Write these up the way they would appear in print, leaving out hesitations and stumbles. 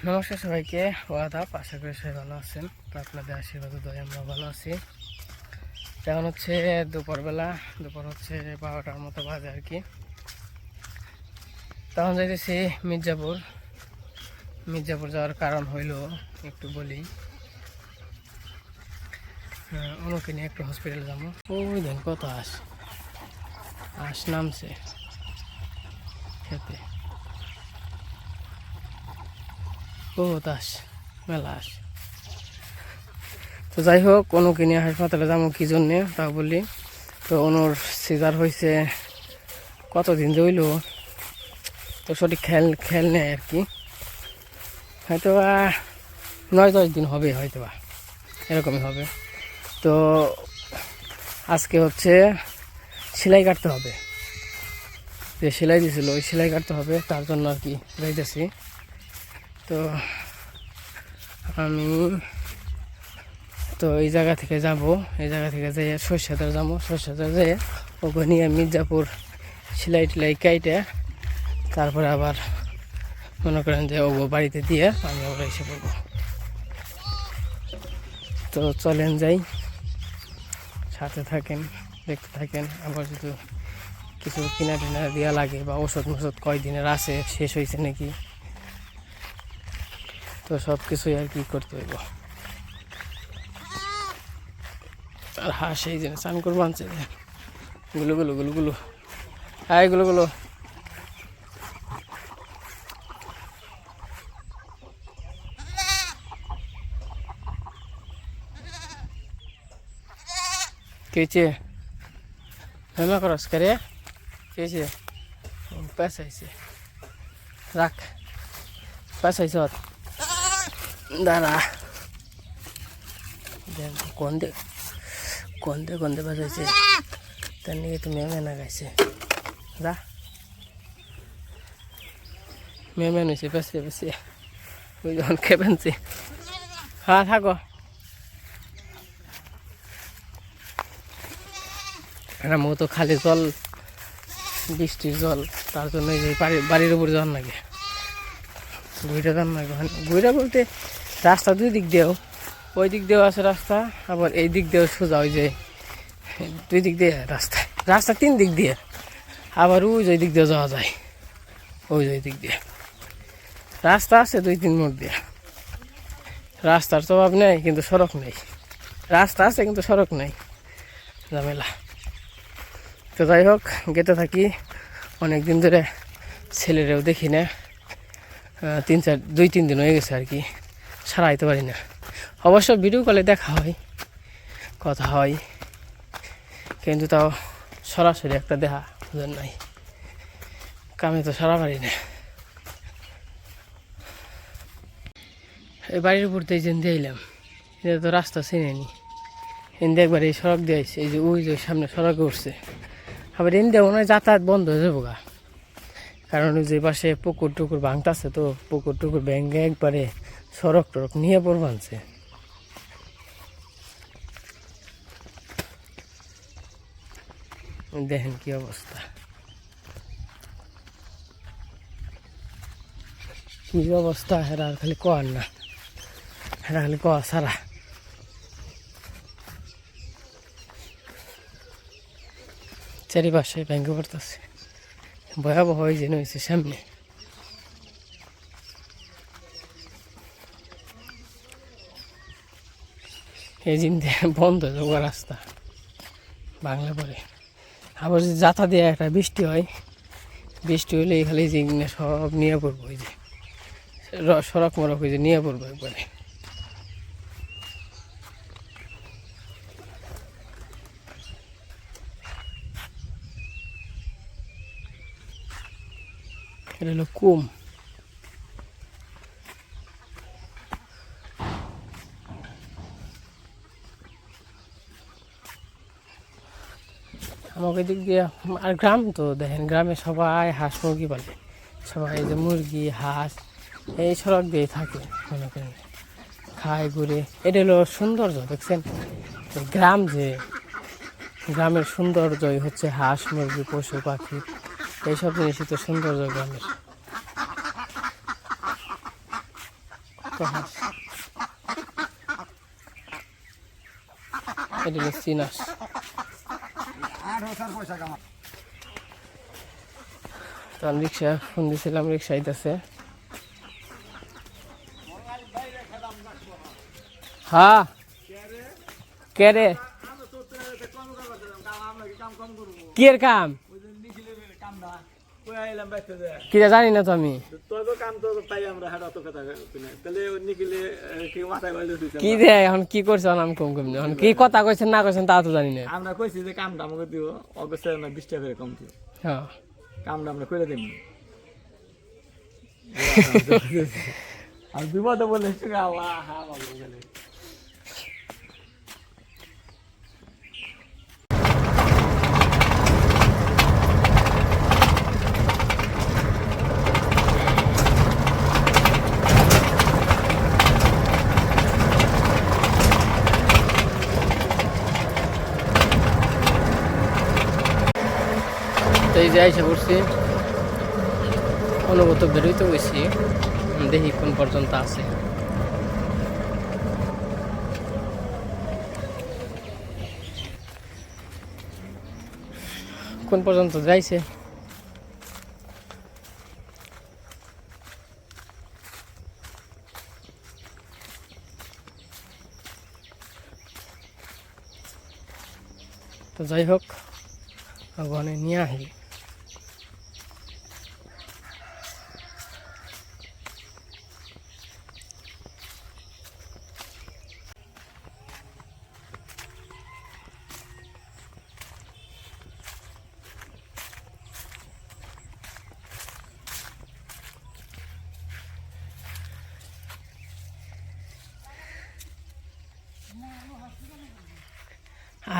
নমস্কার সবাইকে, ওয়াদাব। আশা করি সবাই ভালো আছেন। তো আপনাদের আশীর্বাদ দয়া আমরা ভালো আছি। এখন হচ্ছে দুপুরবেলা, দুপুর হচ্ছে 12টার মতো বাজে আর কি। তখন যাইতেছি মির্জাপুর। মির্জাপুর যাওয়ার কারণ হইল একটু বলি। অনুকে নিয়ে একটু হসপিটালে যাবো। ওই দেন কত আস নামছে খেতে। বহুত মেলা তো যাই হোক, অনুকে নিয়ে হাসপাতালে যাবো কি জন্যে তা বলি। তো অনুর সিজার হয়েছে কতদিন রইল, তো সঠিক খেয়াল নেই আর কি। হয়তো 9-10 দিন হবে, হয়তো বা এরকমই হবে। তো আজকে হচ্ছে সেলাই কাটতে হবে, যে সেলাই দিয়েছিল ওই সেলাই কাটতে হবে, তার জন্য আর কি যাইতেছি। তো আমি তো এই জায়গা থেকে যাব, এই জায়গা থেকে যাই সরষেদার যাবো, সরষেদার যেয়ে ওখানে নিয়ে মির্জাপুর সেলাই টেলাই কাইটে তারপরে আবার মনে করেন যে ও বাড়িতে দিয়ে আমি আবার এসে পড়বো। তো চলেন যাই, সাথে থাকেন, দেখতে থাকেন। আবার যদি কিছু কিনা টিনা দেওয়া লাগে বা ওষুধ কয়দিনের আছে, শেষ হয়েছে নাকি, তো সব কিছুই আর কি করতে হইব। আর হাঁস এই জিনিস স্নান করবো আনছে গুলো হ্যাঁ এগুলো কেছে হেমা করস করে কেছে পেঁচাইছে, রাখ পেঁচাইছ দাঁড়া। কোনতে পেঁচাইছে তার নিয়ে তো মেমে গাইছে, যা মেমে হয়েছে পেঁচিয়ে ওই যখন খেপেনছে। হ্যাঁ থাকো, একটা মতো খালি জল, বৃষ্টির জল, তার জন্য যে বাড়ির উপর যাওয়ার লাগে, ঘুরে যান লাগে। ঘুরে বলতে রাস্তা দুই দিক দিয়েও, ওই দিক দিয়েও আছে রাস্তা, আবার এই দিক দিয়েও সোজা, ওই যে দুই দিক দিয়ে রাস্তা 3 দিক দিয়ে, আবার ওই যে দিক দিয়ে যাওয়া যায়, ওই যে দিক দিয়ে রাস্তা আছে 2-3 মোড় দিয়ে। রাস্তার স্বভাব নেই কিন্তু সড়ক নেই, রাস্তা আছে কিন্তু সড়ক নেই, ঝামেলা। তো যাই হোক, গেতে থাকি অনেক দিন ধরে, ছেলেরেও দেখি না, 2-3 দিন হয়ে গেছে আর কি, সারা আইতে পারি না। অবশ্য ভিডিও কলে দেখা হয়, কথা হয়, কিন্তু তাও সরাসরি একটা দেখা নাই, কামে তো সারা পারি না। এই বাড়ির উপর দিয়ে যেন দিয়ে এলাম, এটা তো রাস্তা চিনে নি, এনে একবার এই সড়ক দিয়ে আসছে, এই যে ওই যে সামনে সড়কে উঠছে, আবার এনে মনে হয় যাতায়াত বন্ধ হয়ে যাবো গা, কারণ ওই যে পাশে পুকুর টুকুর ভাঙতেছে, তো পুকুর টুকুর ভেঙে একবারে সড়ক টড়ক নিয়ে পড়বানছে। দেখেন কি অবস্থা, কি অবস্থা, হেরা খালি কর না, হেরা খালি কর সারা। চারিপাশে ভেঙে পড়তেছে, ভয়াবহ হয়ে যেন হয়েছে সামনে। এই দিন বন্ধ হয়ে রাস্তা বাংলা পরে, আবার যদি যাতা দিয়ে একটা বৃষ্টি হয়, বৃষ্টি হলে খালি যে সব নিয়ে পড়বো, ওই যে সড়ক মরক ওই যে নিয়ে পড়বো একবারে। এটা হলো কুম, আমাকে দিক দিয়ে। আর গ্রাম তো দেখেন, গ্রামে সবাই হাঁস মুরগি পালে, সবাই এই যে মুরগি হাঁস এই সড়ক দিয়ে থাকে, মনে করেন খায় ঘুরে। এটা হলো সৌন্দর্য, দেখছেন গ্রাম, যে গ্রামের সৌন্দর্যই হচ্ছে হাঁস মুরগি পশু পাখি, এইসব জিনিসই তো সৌন্দর্য গ্রামের। হাঁস, এটা হলো চীন হাঁস। তখন রিক্সা ফোন দিয়েছিলাম, রিক্সা আইতেছে। হ্যাঁ কে রে, কি এর কাম কি জানি না তো আমি, কি দে এখন কি করছে আমি কম কম এখন কি কথা কইছেন না কইছেন তা তো জানি না। আমরা কইছি যে কামটা আমাকে দিও, অবশ্যই না 20 টাকা করে কম দিও। হ্যাঁ কামটা আমরা করে দিই। আর বিপদে বলে আল্লাহ হ্যাঁ বাবু গেলে তো এই যে আইসা পড়ছি, অনুগত বেরোইতে বসছি, দেখি কোন পর্যন্ত আছে। কোন পর্যন্ত যাইছে তো যাই হোক ওখানে নিয়ে আসি।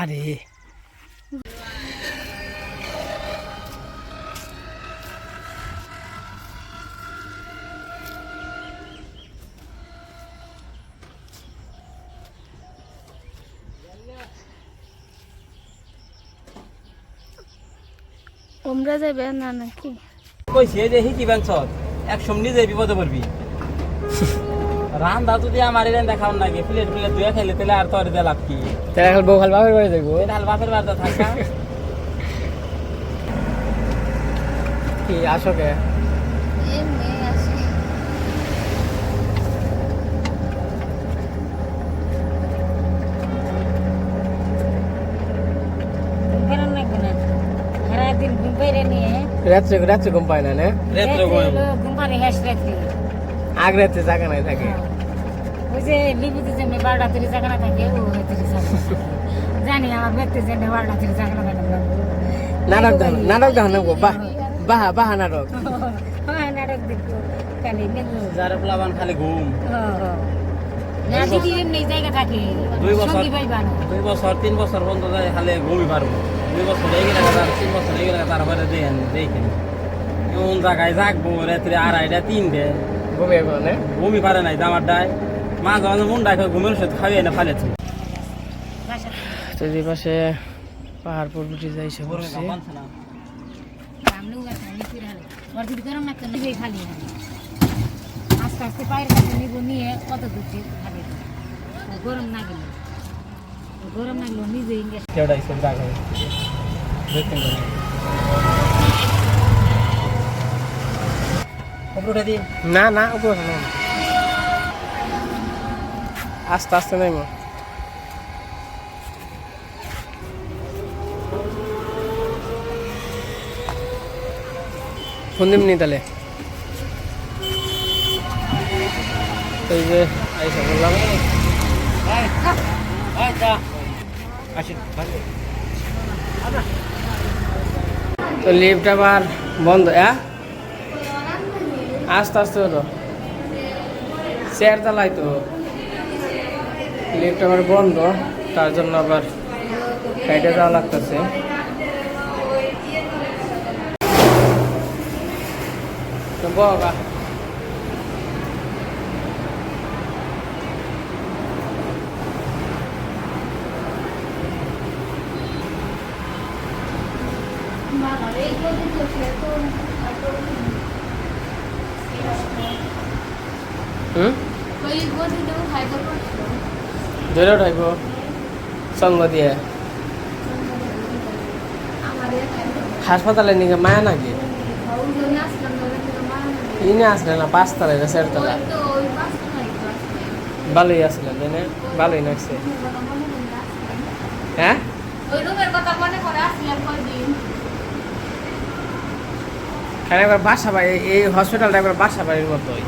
আরে তোমরা যাবে না নাকি? কইছে যে হিকি ব্যাংস একশো নিজে বিপদে পড়বি। রান্দা যদি আমার এলেন দেখাও নাকি প্লেট প্লেট দুয়া খাইলে তাহলে আর তোর দিয়ে লাভ কি? তাহলে এখন বউ খাল বাপের বাড়ি দেখবো, তাহলে বাপের বাড়িতে থাকা কি আসো কে এমনি আসি। ঘুম লাগবে না, সারাদিন ঘুম পাইরে নিয়ে রাত্রে রাত্রে ঘুম পায় না না, রেত্রে ঘুম পারে হেস রাত্রি। আগ রাত্রে জায়গা নাই থাকে। ওই যে লিবিতে যে 12টা 30 জায়গা না থাকে, ও 30 জানি আমার ব্যক্তি যে 12টা 30 জায়গা না থাকে। নাটক দেখ, নাটক দেখ না বাহ বাহা বাহা নাটক। হ্যাঁ নাটক দেখবো খালি নেবো। যার প্লাবান খালি ঘুম। না দিদি এমনি জায়গা থাকে, 2 বছর সঙ্গী পাইবা না। 2 বছর 3 বছর বন্ধ যায় খালি ঘুমই পারবো। 2 বছর হয়ে গেলে তার 3 বছর হয়ে গেলে তারপরে দেখেন কোন জায়গায় জাগবো রাত্রে 2:30 3টে ঘুমিয়ে গেল ঘুমই পারে নাই দামার ডায় মাঝে মাঝে মন ডাকে ঘুমের ওষুধ খাইয়ে না ফালেছে। তো যে পাশে পাহাড় পর্বটি যাইছে বলছি, আস্তে আস্তে পায়ের কাছে নিব, নিয়ে কত দূর খাবে। গরম না গেলে নিজে ইংরেজ কেউটাই সব জায়গা দেখতেন উঠে দিন না না উপর না, আস্তে আস্তে নাই মো ফোন দিমনি তাহলে। এই যে আইসা বললাম তো লিফট আবার বন্ধ। আস্তে আস্তে হলো, চেয়ার চালাই তো লিফট আবার বন্ধ, তার জন্য আবার সাইডে যাওয়া লাগতেছে। তো বাবা হুম ধরে উঠাইব সঙ্গ দিয়ে হাসপাতালে নিয়ে মায়া নাকি ইনে আসলে না 5 তলায় না 4 তলায় ভালোই আসলেন তাই না ভালোই লাগছে হ্যাঁ খালি একবার বাসা বাড়ি এই হসপিটালটা একবার বাসা বাড়ির মতোই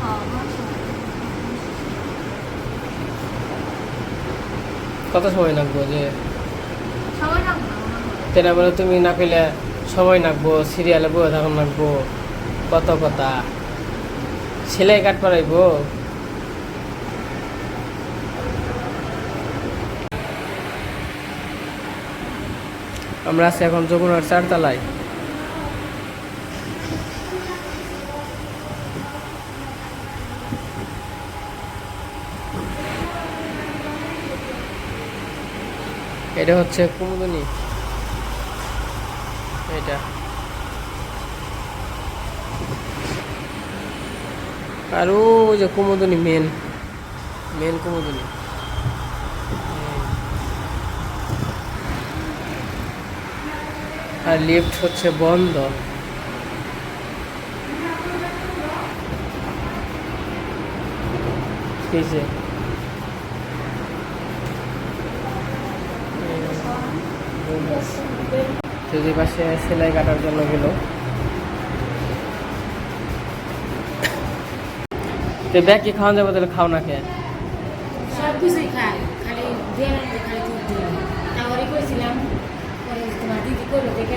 কত সময় লাগবো যে তেনা বলে তুমি না পেলে সময় লাগবো সিরিয়ালে বয়ে থাকুন লাগবো কত কথা সেলাই কাট পারাইবো আমরা আছি এখন যমুনার 4 তলায় এটা হচ্ছে কুমুদুনি এটা আর ওই যে কুমুদুনি মেন কুমুদুনি আর লিফট হচ্ছে বন্ধ কিসে যদি পাশে সেলাই কাটার জন্য গেল তো ব্যাগ কি খাওয়া যাবে তাহলে খাও না খেয়ে সব কিছুই খাই খালি দিয়ে খালি দুধ দিই তারপরে কইছিলাম তোমার দিদি করলো দেখে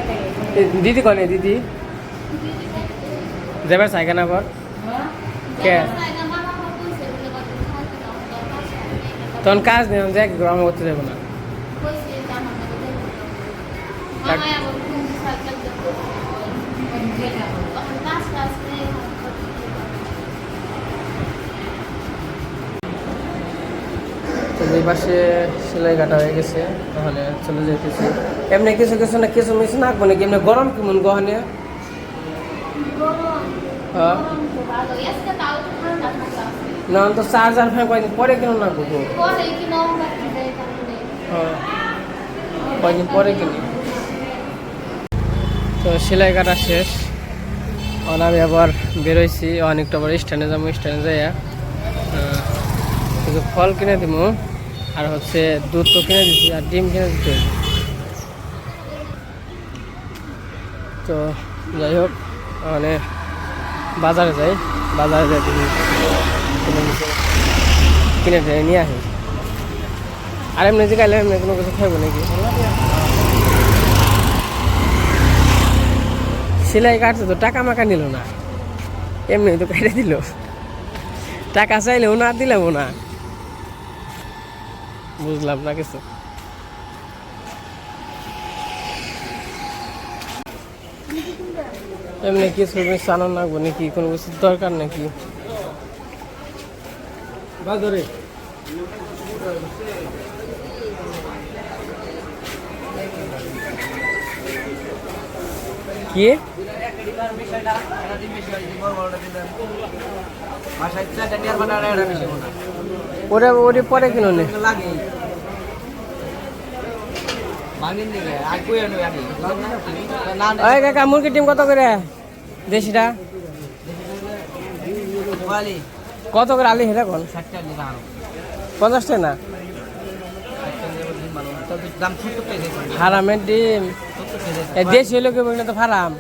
দিদি কনে দিদি যাবার সাইকেল আবার কে তখন কাজ নেই দেখ গ্রাম করতে যাবো না তো এই পাশে সেলাই কাটা হয়ে গেছে তাহলে চলে যেতেছি এমনি কিছু কিছু না কিছু মিশু নাকবো নাকি এমনি গরম কেমন গহনে হ্যাঁ না তো চার্জার ফ্যান কয়দিন পরে কিনো না গো হ্যাঁ কয়দিন পরে কিনি তো সেলাই কাটা শেষ আমি আবার বেরোইছি অনেকটা আবার স্ট্যান্ডে যাবো স্ট্যান্ডে যাইয়া কিছু ফল কিনে দিব আর হচ্ছে দুধ তো কিনে দিচ্ছি আর ডিম কিনে দিতে তো যাই হোক মানে বাজারে যাই কিনে নিয়ে আসি আর এমনি যে গাইলে এমনি কোনো কিছু খাইবো নাকি সেলাই কাটছে তো টাকা মাকা নিল না এমনি তো কেটে দিল টাকা চাইলেও না দিলেও না বুঝলাম না কিছু এমনি কিছু চালান লাগবো নাকি কোনো কিছু দরকার নাকি বাজারে কি ওরে ওরে পরে কিনো নে ওই কাকা মুরগির ডিম কত করে দেশিটা কত করে আলি হেরা কোন 50 টাকা না ফার্মের ডিম দেশি হলো কি বলি না তো ফার্ম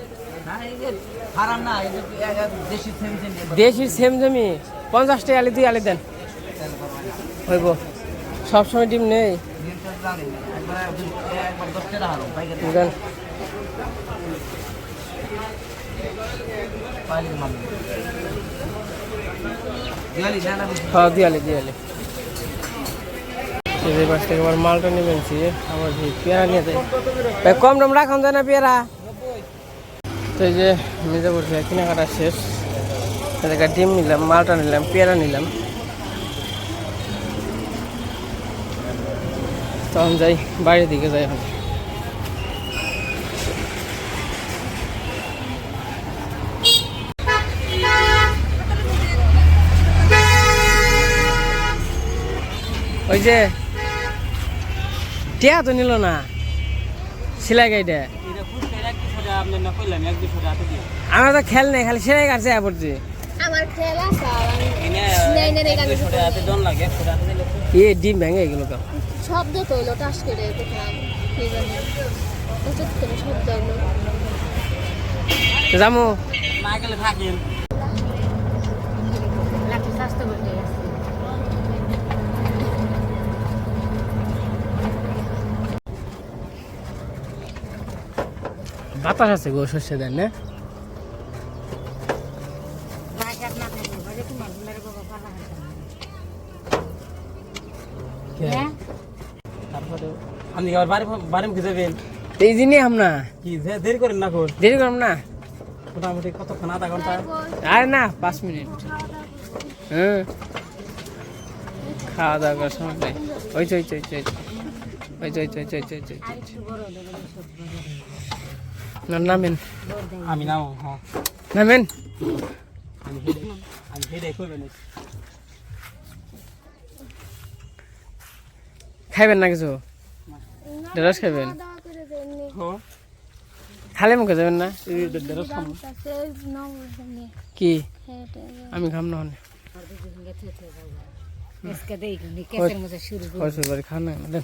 দেশির সেম জমি 50 টাকা আলি 2 আলি দেন হইব সবসময় ডিম নেই দেন হ্যাঁ দিয়ালি এই পাশ থেকে আবার মালটা নেবেছি আবার পেয়ারা নিয়ে যাই ভাই কম দাম রাখান যায় না পেয়ারা তো এই যে মির্জাপুর থেকে কেনাকাটা শেষ এদিকে ডিম নিলাম মালটা নিলাম পেয়ারা নিলাম তখন যাই বাইরের দিকে যাই এখন ওই যে টিয়া তো নিল না সেলাই গাইটা এটা ফুটকে এক দুশো টাকা আপনি না কইলাম 1-200 টাকা দিয়ে আমরা তো খেল নেই খালি সেলাই কাটছে পড়ছে আমার খেলা স্যার এনে নাই নাই নাই 200 টাকা জন লাগে 100 টাকা দিলে এ ডিম ভেঙে গেল তো শব্দ তো হলো টাস করে দেখলাম কি জানি উচিত করে শব্দ হলো যামু না গেলে থাকেন লাঠি স্বাস্থ্য করতে গেছে বাতাস আছে গো শস্য দেন না রাখার না থাকে বাজে তোমার গুলার বাবা পালা কে? হ্যাঁ তারপরে আপনি আবার বাড়ি মুখে যাবেন এই দিনই আমরা কি দেরি করেন না কর দেরি করব না মোটামুটি কতক্ষণ আধা ঘন্টা আর না 5 মিনিট হ্যাঁ খাওয়া দাওয়া করার সময় নেই ওই চই চই চই ওই চই চই চই চই চই আর একটু বড় দেবো সব নামেন আমি নাও হ্যাঁ নামেন আমি হেডে করবেন খাইবেন না কিছু ঢেঁড়স খাইবেন দাওয়া করে দেননি হ্যাঁ খালি মুখে যাবেন না ঢেঁড়স খাবো কাছে নাও জানি কি হেটে আমি খাম না হনে আর দুদিন গেছে তো যাও এসকে দেই কোনি কেসের মধ্যে শুরু করে কয়সুর বাড়ি খান না দেন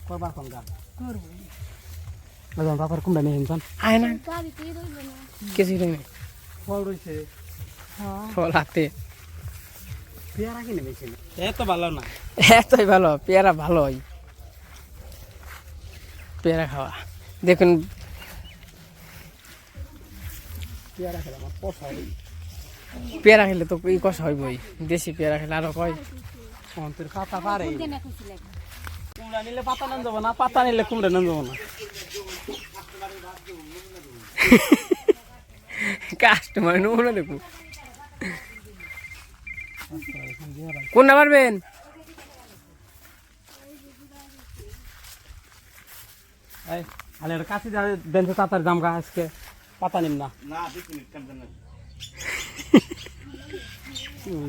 করবার কোন গা করব বাজান বাবার কুমড়া নিয়ে হিনতাম আয় না গাড়ি কি রইল না কিছু নেই ফল রয়েছে ফল হাতে পেয়ারা কিনে বেশি এত ভালো না এতই ভালো পেয়ারা ভালো হয় পেয়ারা খাওয়া দেখুন পেয়ারা খেলে আমার পছন্দ পেয়ারা খেলে তো এই কষা হইবই দেশি পেয়ারা খেলে আরো কয় অন্তের পাতা পারে কেন কইছিলে কুমড়া নিলে পাতা নেন যাবো না পাতা নিলে কুমড়া নেন যাবো না কাস্টমার নমুনা দেখুন কোনটা পারবেন এই আলে কাছে দেন তো তাতার দাম গা আজকে পাতা নিম না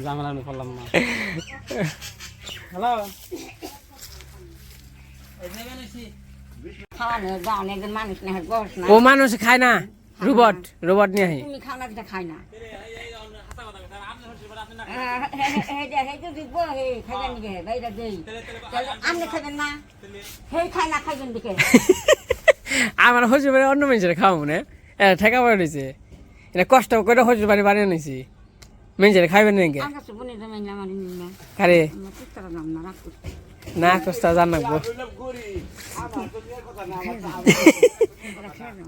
জামেলা আমি করলাম না হ্যালো খাওয়ানো গান একজন মানুষ না হয় বস না ও মানুষ খায় না রোবট রোবট নিয়ে আহি তুমি খাও না যেটা খাই না আমার হজুর বাড়ি অন্য মানুষের খাওয়া মনে ঠেকা পড়ে রয়েছে এটা কষ্ট করে হজুর বাড়ি বানিয়ে নিয়েছি মানুষের খাইবেন নাকি কারে না কষ্ট জান নাকবো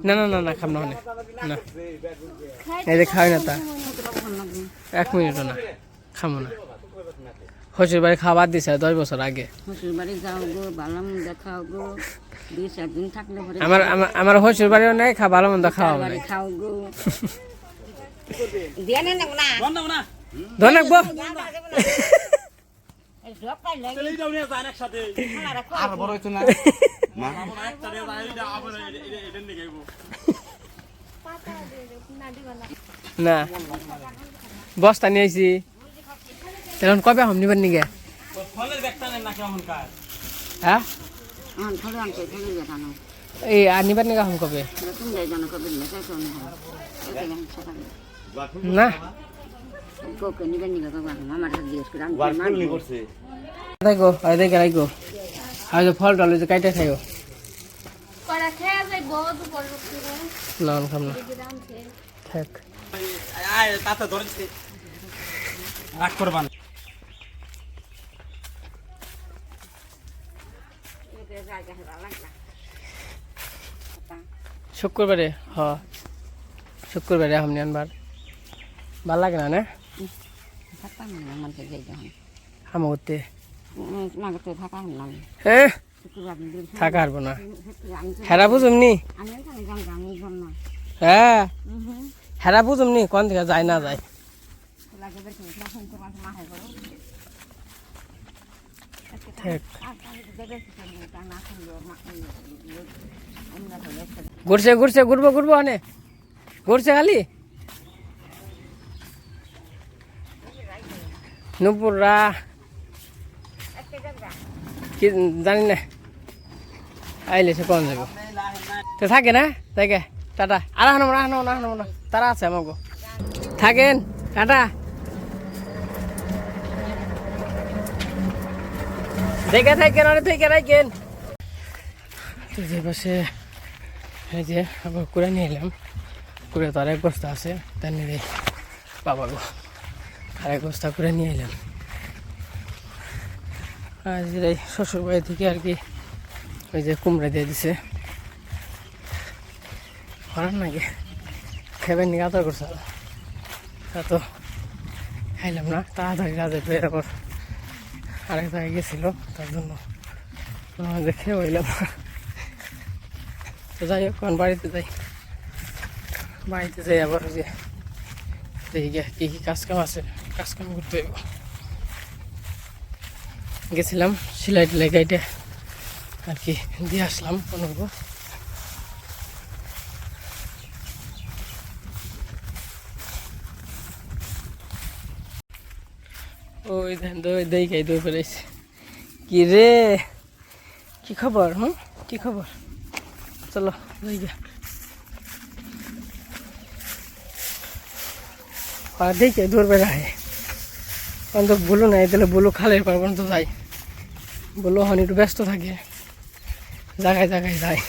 না না না না খাম না হনে না এই যে খাওয়াই না তা 1 মিনিটও না খামো না হজুর বাড়ি খাবার দিছে 10 বছর আগে শ্বশুর বাড়ি যাও গো ভালো মন্দ খাও গো 2-4 দিন থাকলে পরে আমার আমার হজুর বাড়িও নাই ভালো মন্দ খাওয়া নাই খাও গো দিয়ে না না বন্ধ না ধন্যবাদ চলেই যাও নিয়ে যান একসাথে আর বড় হইতো না মা একটা রে যাই আবার এটা নিয়ে যাইবো পাতা দিয়ে না দিবা না না বস্তা নিয়ে আইছি তখন কবে হম নিবেন নিগে ফলের ব্যাগটা নেন না কেমন কাজ হ্যাঁ ফলে আনতে ফলে দেখানো এই আর নিবেন নিগে হম কবে তুমি যাই জানো কবে না চাই শোনো না কোকে নিবেন নিগা বাবা আমার কাছে জিজ্ঞেস করে আমি বারকুলি করছে দেখো আরে দেখে রাখো আজ ফল টল যে কাইটা খাইও কড়া খেয়া যায় বহুত বড় করে না খাম না গ্রাম থেকে থাক আয় তাতে ধরেছে রাগ করবান শুক্রবারে হ শুক্রবারে হামনি আনবার ভাল লাগে না না থাকতাম না আমার যাই যখন হামা করতে না করতে থাকা না হ্যাঁ শুক্রবার দিন থাকা হারবো না আমি হেরা বুঝুমনি এখানে যাম আমি যাম না হ্যাঁ হেরা বুঝুমনি কোন থেকে যায় না যায় লাগে বের করে ফোন করে মাহে করো ঠিক আর দেখে না খাইও ঘুরছে ঘুরছে ঘুরবো ঘুরবো অনে ঘুরছে খালি নুপুররা কি জানি না আইলে সে কোন যাবো তো থাকে না দেখে টাটা আর হানো না তারা আছে আমাকে থাকেন টাটা দেখে থাকেন অনেক থেকে রাখেন তো যে পাশে এই যে আবার করে নিয়ে এলাম করে তো আরেক বস্তা আছে তার নিয়ে বাবা গো আরেক বস্তা করে নিয়ে এলাম আর এই শ্বশুর বাড়ি থেকে আর কি ওই যে কুমড়া দিয়ে দিছে করার নাকি খেবেন নি আদর করছে তা তো খাইলাম না তাড়াতাড়ি কাজে পেয়ে আবার আরেক জায়গায় গেছিলো তার জন্য খেয়ে হইলাম তো যাই হোক কোন বাড়িতে যাই আবার ওই যে দেখি কি কি কাজকাম আছে কাজকাম করতে হইব গেছিলাম সেলাই টেলাই গাইটে আর কি দিয়ে আসলাম অনুভব ওই ধান দই খাই দই ফেলেছে কি রে কি খবর কি খবর চলো দই গা দেখে দূর বেড়ায় অন্ত বলো নাই তাহলে বলো খালের পর পর্যন্ত যাই বলো হন একটু ব্যস্ত থাকে জায়গায় যায়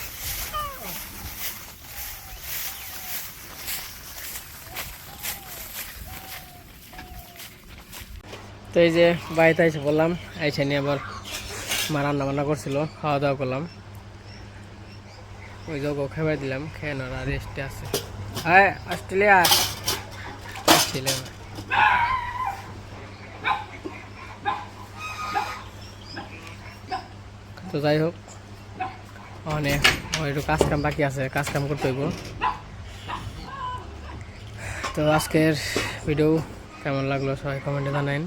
তো এই যে বাড়িতে এসে বললাম এসে নিয়ে আবার মা রান্না বান্না করছিল খাওয়া দাওয়া করলাম ওই যোগ খেয়ে দিলাম খেয়ে না রেস্টে আছে হ্যাঁ অস্ট্রেলিয়া তো যাই হোক অনেক একটু কাজ কাম বাকি আছে কাজ কাম করতে হইব তো আজকের ভিডিও কেমন লাগলো সবাই কমেন্টে জানাইন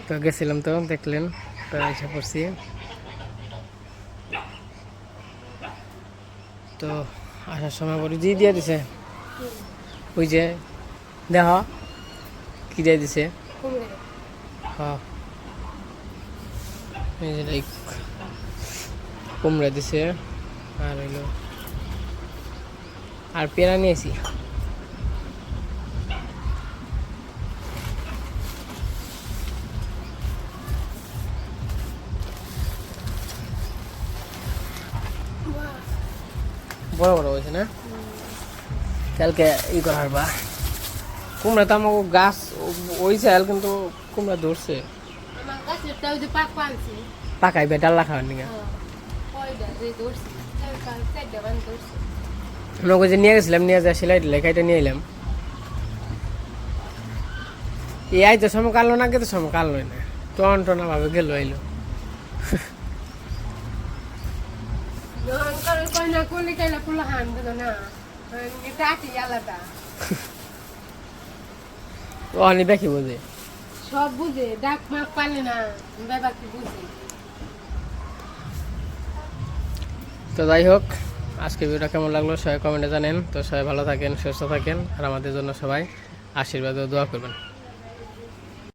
তো গেছিলাম তো দেখলেন তো এসে পড়ছি তো আসার সময় পরে দিয়ে দিছে ওই যে দেখ কি দিয়ে দিছে হ্যাঁ এই যে লাইক কুমড়া দিছে আর হইলো আর পেয়ারা নিয়েছি বড় বড় হয়েছে না কালকে ই করার বা কুমড়া তো আমার গাছ ওই চাল কিন্তু কুমড়া ধরছে পাকাইবে ডাল্লা খাওয়ার নিয়ে আমাকে যে নিয়ে গেছিলাম নিয়ে যা সেলাই টেলাই খাইটা নিয়ে এলাম এই আই তো সময় কালো না গে তো সময় কালো না টনা ভাবে গেল আইলো অনেক দেখি বোঝে সব বুঝে ডাক মাক পালে না বাবা কি বুঝে তো যাই হোক আজকে ভিডিওটা কেমন লাগলো সবাই কমেন্টে জানেন তো সবাই ভালো থাকেন সুস্থ থাকেন আর আমাদের জন্য সবাই আশীর্বাদ ও দোয়া করবেন